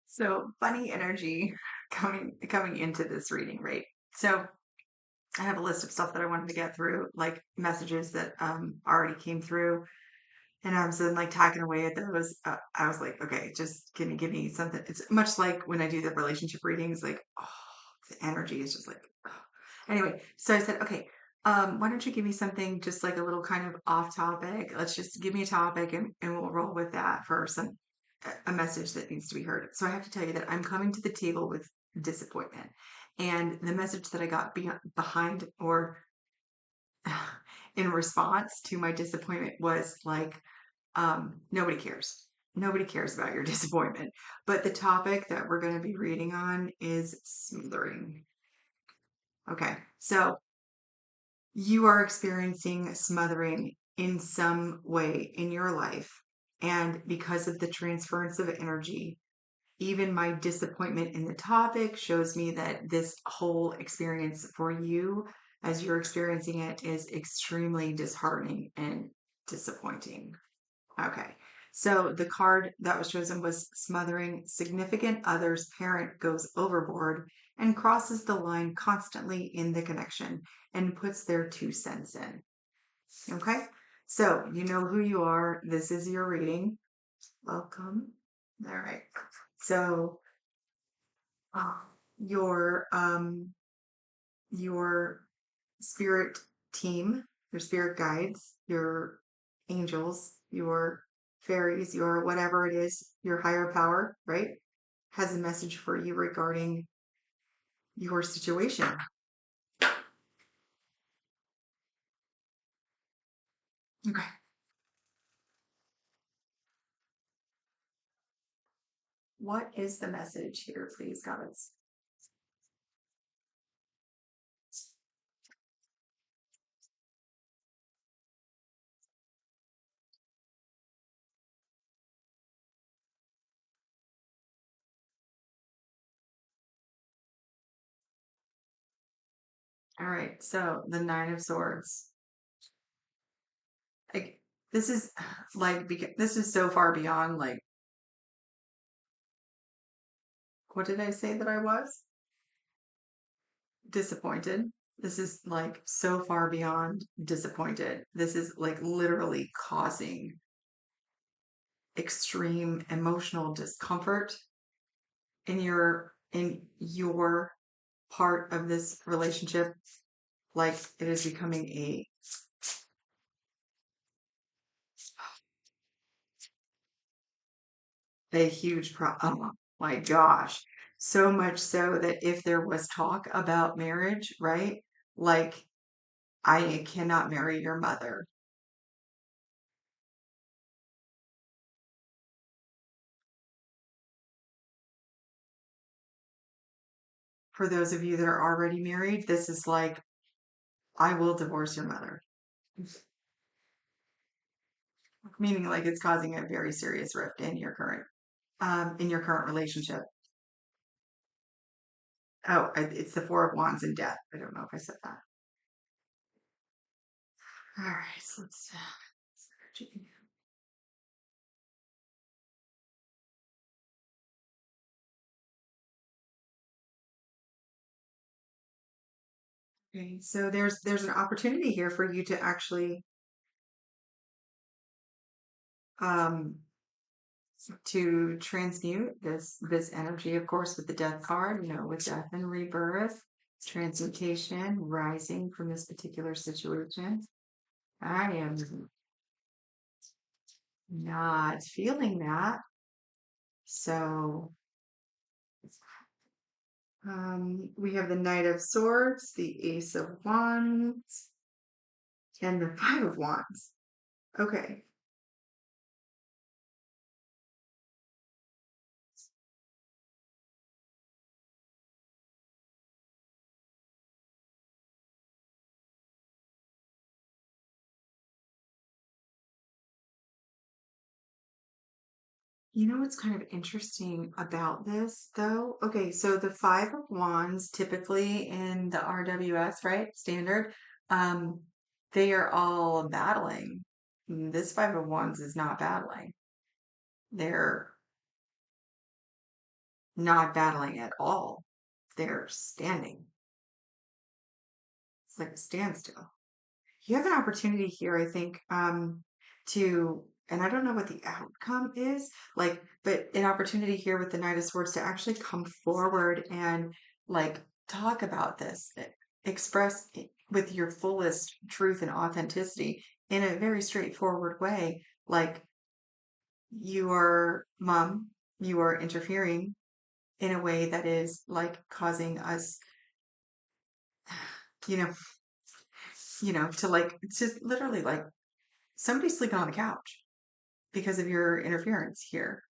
So funny energy coming into this reading, right? So I have a list of stuff that I wanted to get through, like messages that already came through, and I was then like talking away at those. I was like, okay, just give me something. It's much like when I do the relationship readings, like the energy is just like anyway. So I said, okay, why don't you give me something just like a little kind of off topic? Let's just give me a topic and we'll roll with that for a message that needs to be heard. So I have to tell you that I'm coming to the table with disappointment. And the message that I got behind or in response to my disappointment was like, nobody cares. Nobody cares about your disappointment. But the topic that we're going to be reading on is smothering. Okay, so you are experiencing smothering in some way in your life. And because of the transference of energy, even my disappointment in the topic shows me that this whole experience for you, as you're experiencing it, is extremely disheartening and disappointing. Okay. So the card that was chosen was smothering. Significant other's parent goes overboard and crosses the line constantly in the connection and puts their 2 cents in. Okay. So you know who you are. This is your reading. Welcome. All right. So uh, your your spirit team, your spirit guides, your angels, your fairies, your whatever it is, your higher power, right, has a message for you regarding your situation. Okay. What is the message here, please, goddess? All right. So the Nine of Swords. Like this is like this is so far beyond like what did I say that I was? Disappointed. This is like so far beyond disappointed. This is like literally causing extreme emotional discomfort in your part of this relationship. Like it is becoming a huge problem. Oh my gosh. So much so that if there was talk about marriage, right? Like I cannot marry your mother. For those of you that are already married, this is like I will divorce your mother. Meaning like it's causing a very serious rift in your current relationship. Oh, it's the Four of Wands and Death. I don't know if I said that. All right, so let's. Okay, so there's an opportunity here for you to actually um to transmute this energy, of course, with the Death card. You know, with death and rebirth, transmutation, rising from this particular situation. I am not feeling that. So we have the Knight of Swords, the Ace of Wands, and the Five of Wands. Okay. You know what's kind of interesting about this, though? Okay, so the Five of Wands, typically in the RWS, right? Standard, um, they are all battling. This Five of Wands is not battling. They're not battling at all. They're standing. It's like a standstill. You have an opportunity here, I think, to, and I don't know what the outcome is, like, but an opportunity here with the Knight of Swords to actually come forward and like talk about this, express with your fullest truth and authenticity in a very straightforward way. Like, your mom, you are interfering in a way that is like causing us, you know, to like, it's just literally like somebody sleeping on the couch because of your interference here.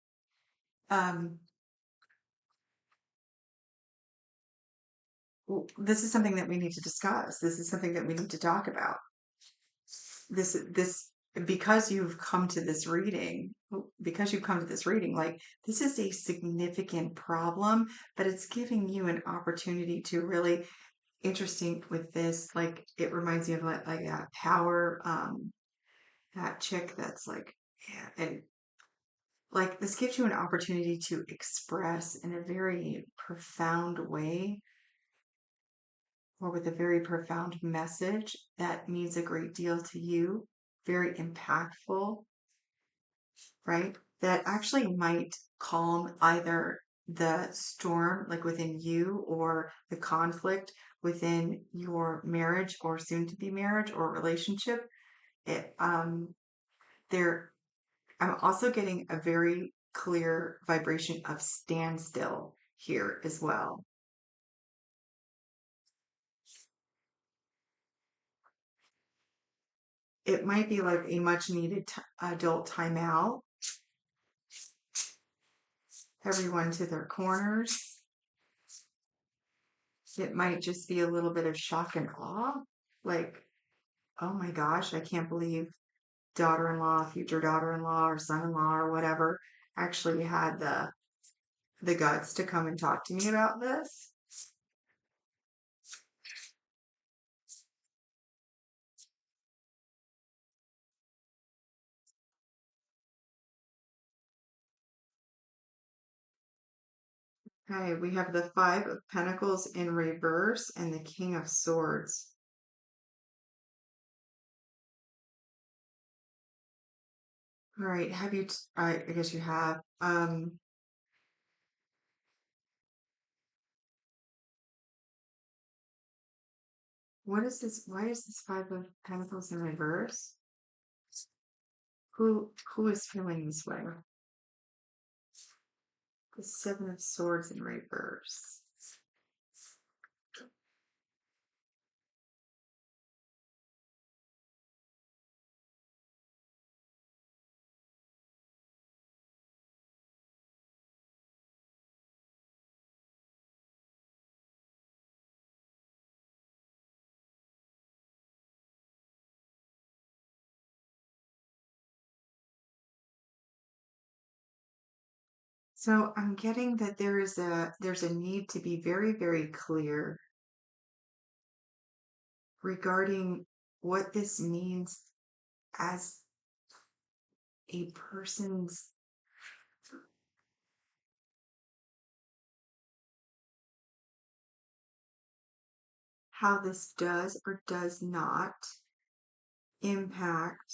Um, this is something that we need to discuss. This is something that we need to talk about. This, because you've come to this reading, like this is a significant problem, but it's giving you an opportunity to really interesting with this. Like it reminds me of like that power, that chick that's like, yeah, and like this gives you an opportunity to express in a very profound way or with a very profound message that means a great deal to you, very impactful, right? That actually might calm either the storm, like within you, or the conflict within your marriage or soon to be marriage or relationship. It, there, I'm also getting a very clear vibration of standstill here as well. It might be like a much needed adult timeout, everyone to their corners. It might just be a little bit of shock and awe. Like, oh my gosh, I can't believe daughter-in-law, future daughter-in-law, or son-in-law, or whatever actually had the guts to come and talk to me about this. Okay, we have the Five of Pentacles in reverse and the King of Swords. All right, have you, I guess you have. What is this? Why is this Five of Pentacles in reverse? Who is feeling this way? The Seven of Swords in reverse. So I'm getting that there's a need to be very, very clear regarding what this means as a person's, how this does or does not impact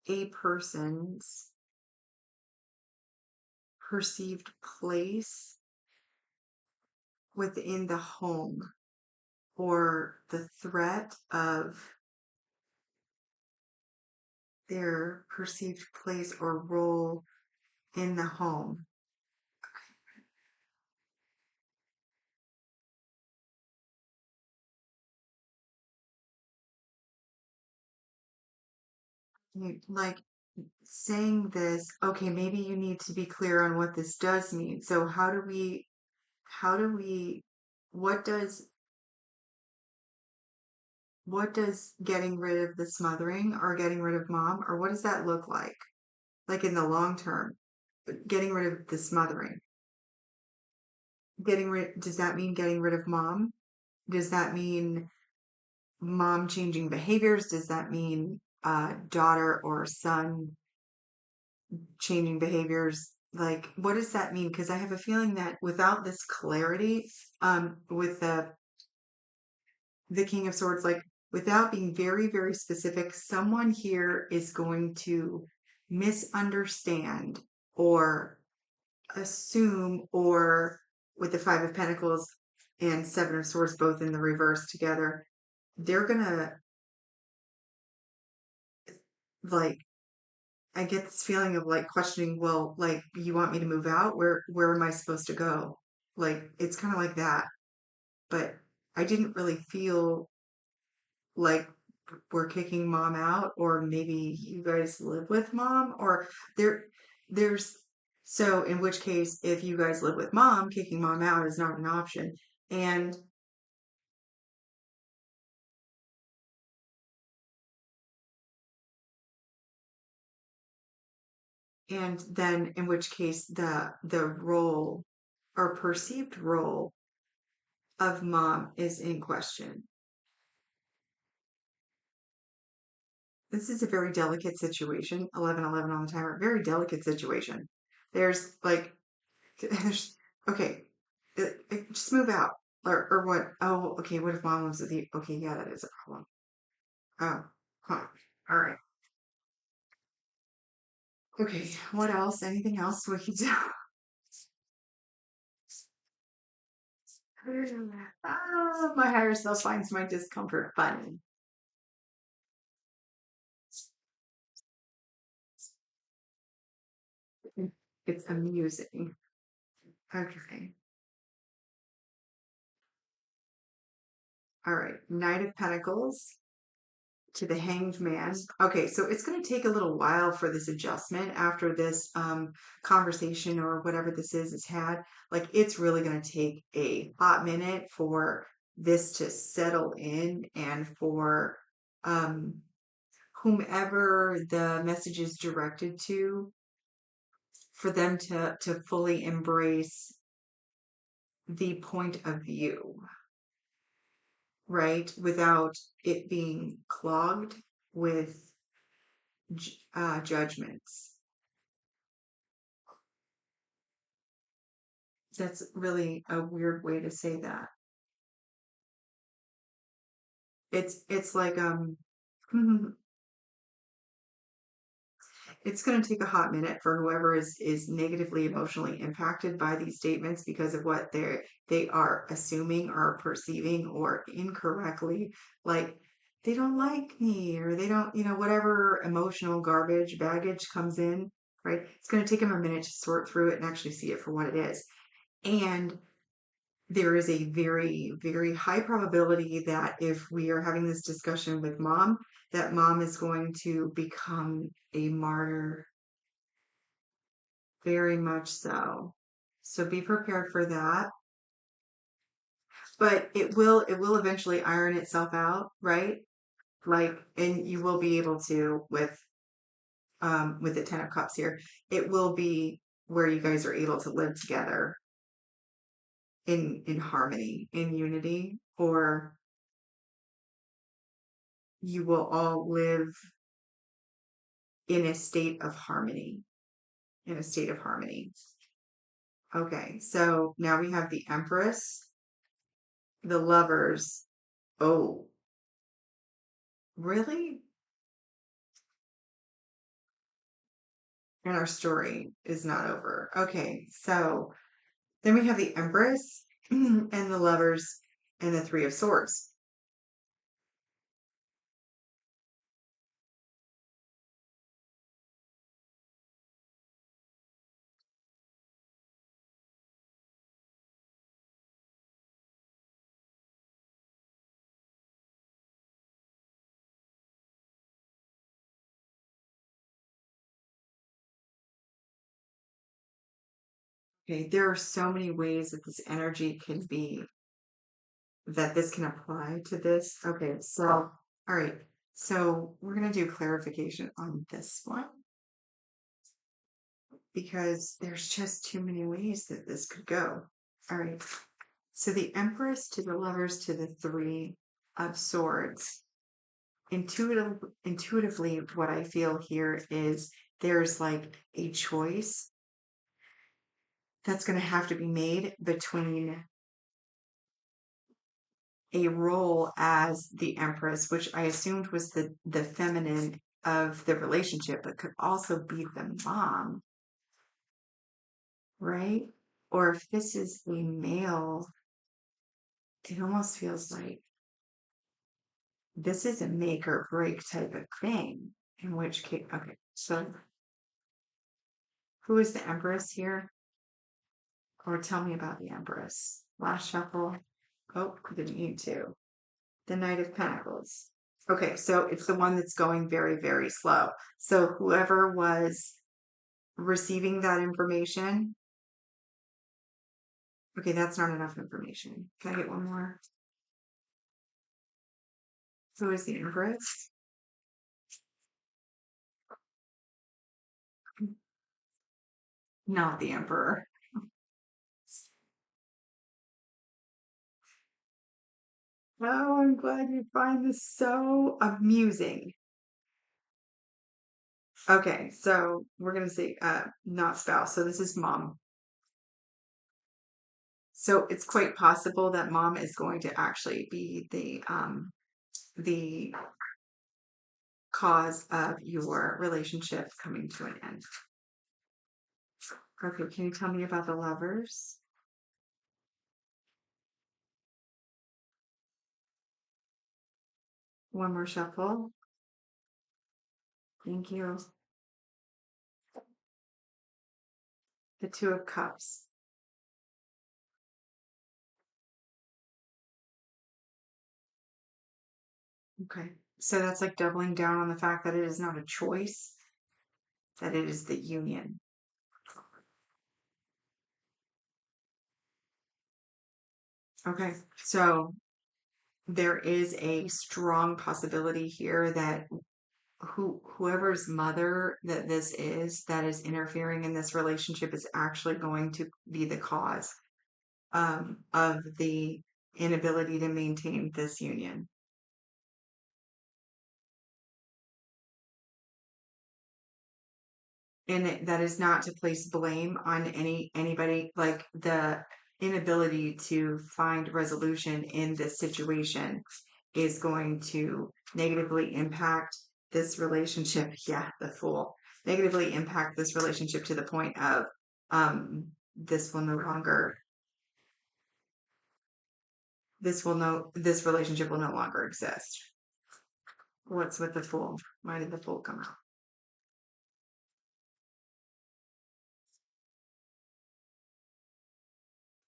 a person's perceived place within the home, or the threat of their perceived place or role in the home. Like saying this, okay, maybe you need to be clear on what this does mean. So how do we, what does, what does getting rid of the smothering or getting rid of mom, or what does that look like? Like in the long term, getting rid of the smothering. Does that mean getting rid of mom? Does that mean mom changing behaviors? Does that mean daughter or son changing behaviors? Like, what does that mean? Because I have a feeling that without this clarity, with the King of Swords, like without being very, very specific, someone here is going to misunderstand or assume, or with the Five of Pentacles and Seven of Swords both in the reverse together, they're gonna like, I get this feeling of like questioning, well, like, you want me to move out? Where am I supposed to go? Like, it's kind of like that. But I didn't really feel like we're kicking mom out, or maybe you guys live with mom, or there there's so in which case, if you guys live with mom, kicking mom out is not an option. And then in which case the role or perceived role of mom is in question. This is a very delicate situation. 1111 on the timer. Very delicate situation. There's like, there's, okay, just move out. Or what? Oh, okay. What if mom lives with you? Okay, yeah, that is a problem. Oh, huh. All right. Okay, what else? Anything else we can do? My higher self finds my discomfort funny. It's amusing. Okay. All right. Knight of Pentacles to the Hanged Man. Okay, so it's going to take a little while for this adjustment after this conversation or whatever this is had. Like, it's really going to take a hot minute for this to settle in, and for um, whomever the message is directed to, for them to fully embrace the point of view, right? Without it being clogged with judgments. That's really a weird way to say that. It's like it's going to take a hot minute for whoever is negatively emotionally impacted by these statements because of what they are assuming or perceiving or incorrectly, like they don't like me, or they don't, whatever emotional garbage baggage comes in, right? It's going to take them a minute to sort through it and actually see it for what it is. And there is a very, very high probability that if we are having this discussion with mom, that mom is going to become a martyr, very much so. So be prepared for that. But it will eventually iron itself out, right? Like, and you will be able to with the Ten of Cups here, it will be where you guys are able to live together in harmony, in unity, or you will all live in a state of harmony, in a state of harmony. Okay, so now we have the Empress, the Lovers. Oh, really? And our story is not over. Okay, so then we have the Empress and the Lovers and the Three of Swords. Okay, there are so many ways that this energy can be, that this can apply to this. Okay, so, all right, so we're going to do clarification on this one, because there's just too many ways that this could go. All right. So the Empress to the Lovers to the Three of Swords. Intuitively, what I feel here is there's like a choice that's going to have to be made between a role as the Empress, which I assumed was the feminine of the relationship, but could also be the mom, right? Or if this is a male, it almost feels like this is a make or break type of thing. In which case, okay, so who is the Empress here? Or tell me about the Empress. Last shuffle. Oh, didn't need to. The Knight of Pentacles. Okay, so it's the one that's going very, very slow. So whoever was receiving that information, okay, that's not enough information. Can I get one more? Who is the Empress? Not the Emperor. Oh, I'm glad you find this so amusing. Okay, so we're gonna say not spouse. So this is mom. So it's quite possible that mom is going to actually be the cause of your relationship coming to an end. Okay, can you tell me about the lovers? One more shuffle. Thank you. The Two of Cups. Okay. So that's like doubling down on the fact that it is not a choice, that it is the union. Okay. So there is a strong possibility here that whoever's mother that this is that is interfering in this relationship is actually going to be the cause of the inability to maintain this union. And that is not to place blame on anybody, like the inability to find resolution in this situation is going to negatively impact this relationship. Yeah, the Fool. Negatively impact this relationship to the point of this will no longer this relationship will no longer exist. What's with the Fool? Why did the Fool come out?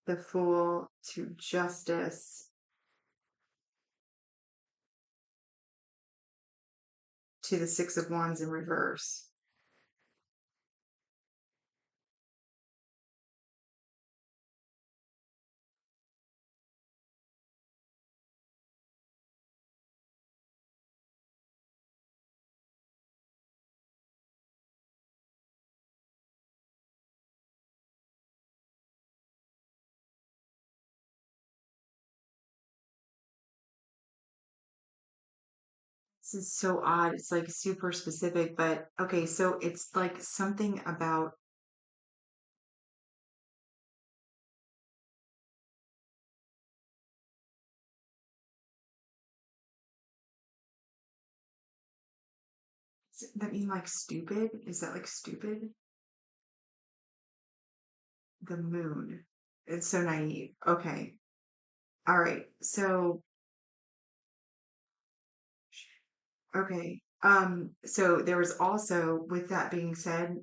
The Fool to Justice to the Six of Wands in reverse. This is so odd. It's like super specific, but okay, so it's like something about does that mean like stupid? Is that like stupid? The moon. It's so naive. Okay. All right. So, okay. So there was also, with that being said,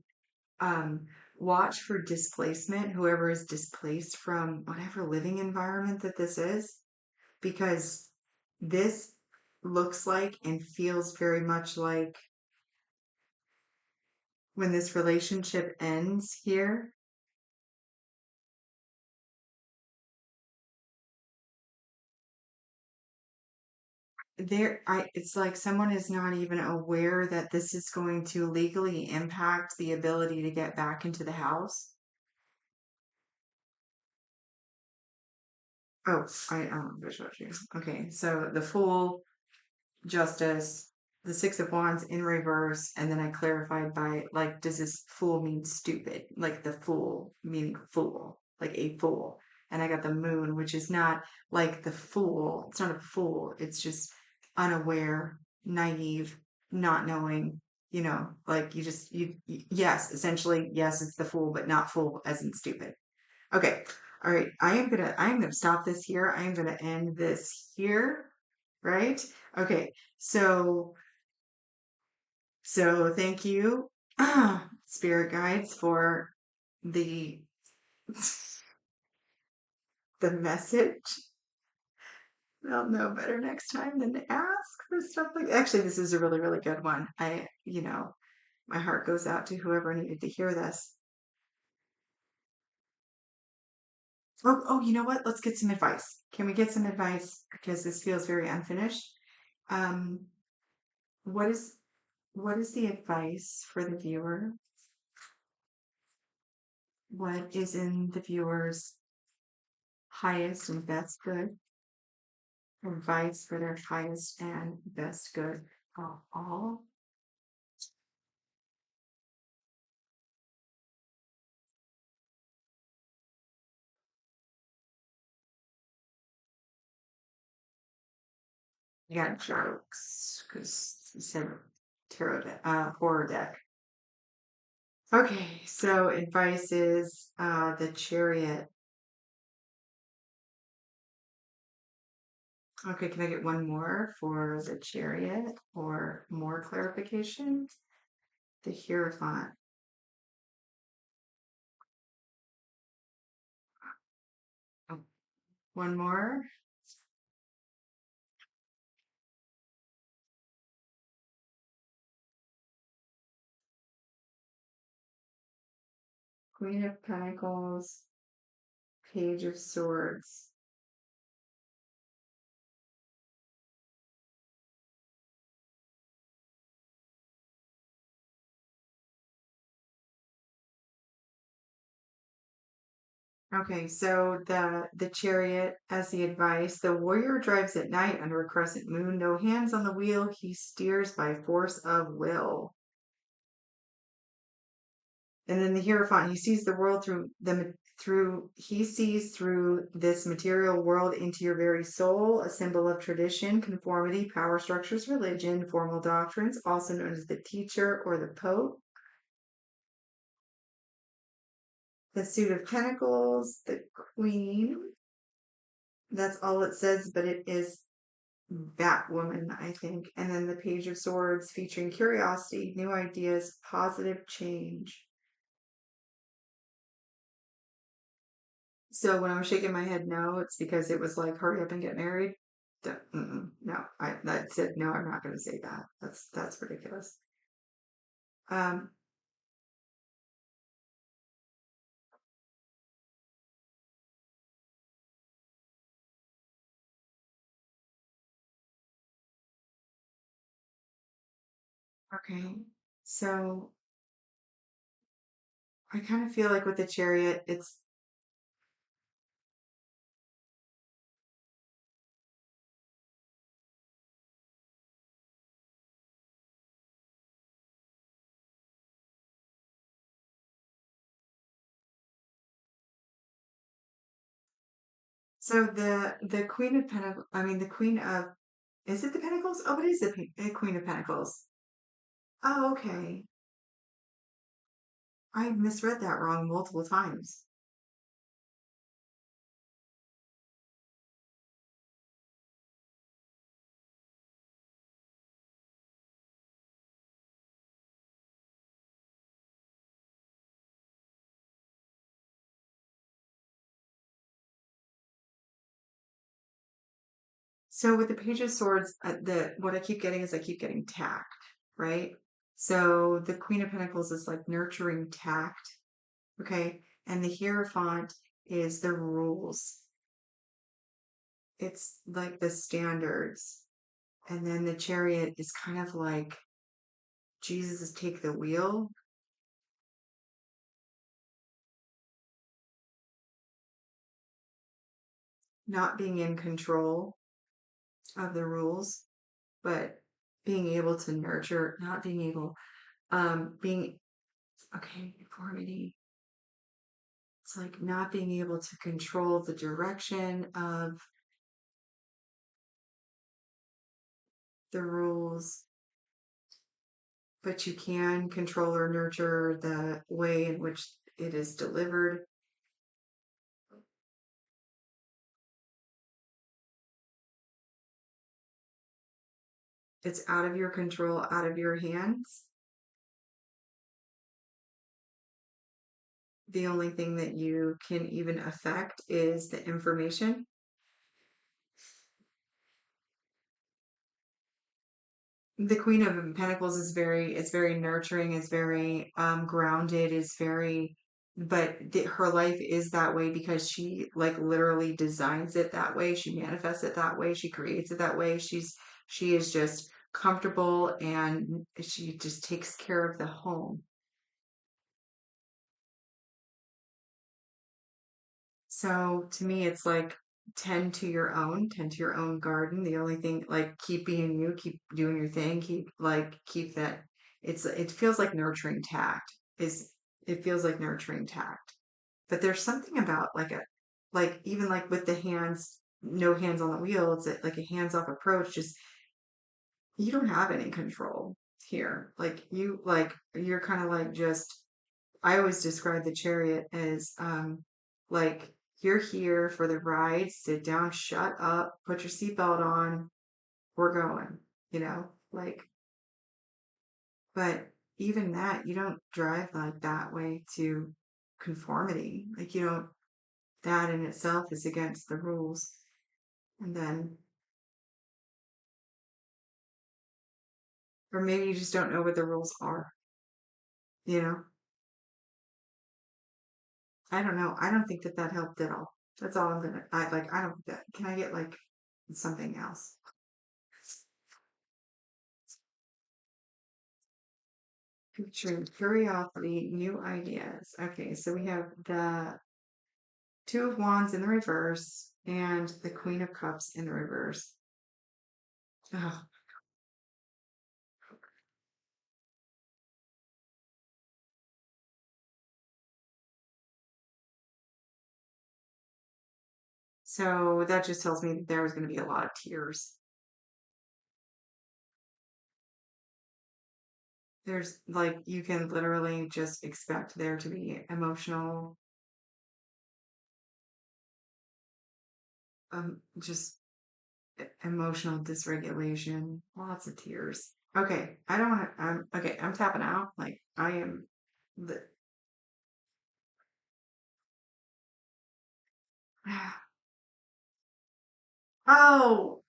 um, watch for displacement, whoever is displaced from whatever living environment that this is, because this looks like and feels very much like when this relationship ends here, it's like someone is not even aware that this is going to legally impact the ability to get back into the house. Oh, I visual you. Okay, so the Fool, Justice. the Six of Wands in reverse, and then I clarified by like, does this fool mean stupid? Like the fool meaning fool, like a fool. And I got the moon, which is not like the fool. It's not a fool. It's just unaware, naive, not knowing, like yes, essentially, yes, it's the fool, but not fool as in stupid. Okay. All right. I am gonna stop this here. I am gonna end this here. Right? Okay. So thank you, spirit guides, for the the message. They'll know better next time than to ask for stuff like. Actually, this is a really, really good one. My heart goes out to whoever needed to hear this. Oh, you know what? Let's get some advice. Can we get some advice? Because this feels very unfinished. Um, what is what is the advice for the viewer? What is in the viewer's highest and best good? Advice for their highest and best good of all. I got jokes because you said horror deck. Okay, so advice is the chariot. Okay, can I get one more for the chariot or more clarification? The Hierophant. Oh, one more. Queen of Pentacles, Page of Swords. Okay, so the chariot as the advice, the warrior drives at night under a crescent moon, no hands on the wheel, he steers by force of will. And then the Hierophant, he sees the world he sees through this material world into your very soul, a symbol of tradition, conformity, power structures, religion, formal doctrines, also known as the teacher or the pope. The suit of pentacles, the queen. That's all it says, but it is Batwoman, I think. And then the Page of Swords featuring curiosity, new ideas, positive change. So when I was shaking my head no, it's because it was like hurry up and get married. No, I said no. I'm not going to say that. That's ridiculous. Um, okay. So I kind of feel like with the chariot, it's so the Queen of Pentacles. I mean, the Queen of is it the Pentacles? Oh, it is the Queen of Pentacles. Oh, okay. I misread that wrong multiple times. So with the Page of Swords, the what I keep getting is I keep getting tact, right? So the Queen of Pentacles is like nurturing tact, okay? And the Hierophant is the rules. It's like the standards. And then the Chariot is kind of like Jesus is take the wheel, not being in control of the rules, but being able to nurture, not being able, being, okay, conformity. It's like not being able to control the direction of the rules, but you can control or nurture the way in which it is delivered. It's out of your control, out of your hands. The only thing that you can even affect is the information. The Queen of Pentacles is very, it's very nurturing, it's very grounded, it's very, but her life is that way because she like literally designs it that way. She manifests it that way. She creates it that way. She is just comfortable and she just takes care of the home. So to me, it's like tend to your own garden. The only thing, like, keep being you, keep doing your thing, keep that. It feels like nurturing tact. Is it feels like nurturing tact. But there's something about like even like with the hands, no hands on the wheel. It's like a hands off approach. Just you don't have any control here. You're kind of like just I always describe the chariot as like you're here for the ride, sit down, shut up, put your seatbelt on, we're going, you know, like, but even that, you don't drive like that way to conformity. Like, you don't, that in itself is against the rules. And then, or maybe you just don't know what the rules are, you know? I don't know. I don't think that that helped at all. That's all I'm gonna, I don't, can I get like something else? Featuring curiosity, new ideas. Okay, so we have the Two of Wands in the reverse and the Queen of Cups in the reverse. Ugh. So that just tells me that there's going to be a lot of tears. There's like, you can literally just expect there to be emotional, just emotional dysregulation, lots of tears. Okay, I don't want to, okay, I'm tapping out. Like, I am the, oh,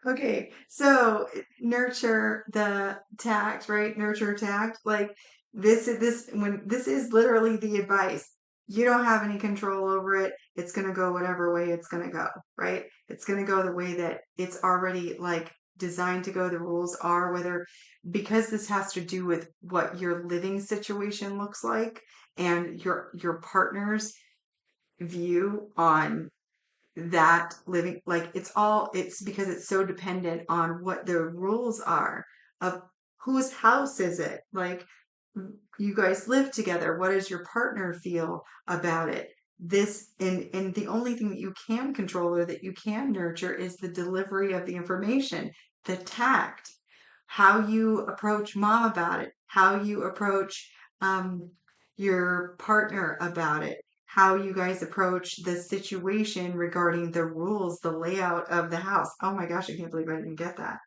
okay, so nurture the tact, right? Nurture tact. Like this is literally the advice. You don't have any control over it. It's gonna go whatever way it's gonna go, right? It's gonna go the way that it's already like designed to go. The rules are whether because this has to do with what your living situation looks like and your partner's view on that living like it's because it's so dependent on what the rules are of whose house is it like you guys live together, what does your partner feel about it, this and the only thing that you can control or that you can nurture is the delivery of the information, the tact, how you approach mom about it, how you approach um, your partner about it, how you guys approach the situation regarding the rules, the layout of the house. Oh my gosh, I can't believe I didn't get that.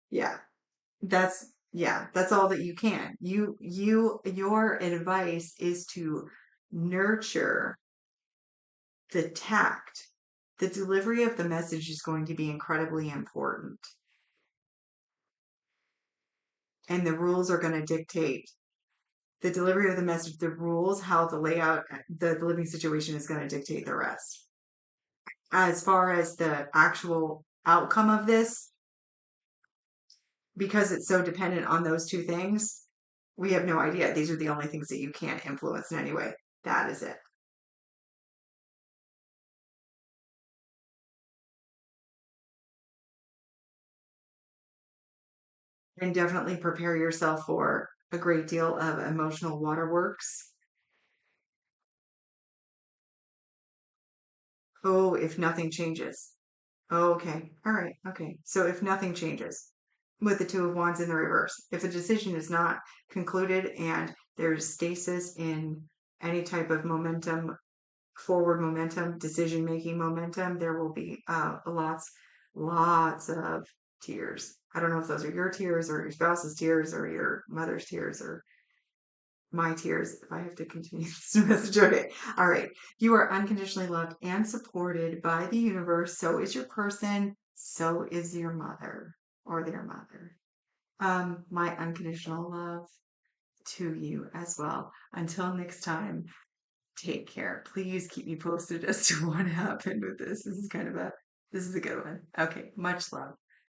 Yeah, that's all that you can. Your advice is to nurture the tact. The delivery of the message is going to be incredibly important, and the rules are going to dictate the delivery of the message, the rules, how the layout, the living situation is going to dictate the rest. As far as the actual outcome of this, because it's so dependent on those two things, we have no idea. These are the only things that you can't influence in any way. That is it. And definitely prepare yourself for a great deal of emotional waterworks. Oh, if nothing changes. Oh, okay. All right. Okay. So if nothing changes with the Two of Wands in the reverse, if the decision is not concluded and there's stasis in any type of momentum, forward momentum, decision making momentum, there will be lots of tears. I don't know if those are your tears or your spouse's tears or your mother's tears or my tears if I have to continue this message. Okay. All right. You are unconditionally loved and supported by the universe. So is your person. So is your mother or their mother. My unconditional love to you as well. Until next time, take care. Please keep me posted as to what happened with this. This is a good one. Okay. Much love.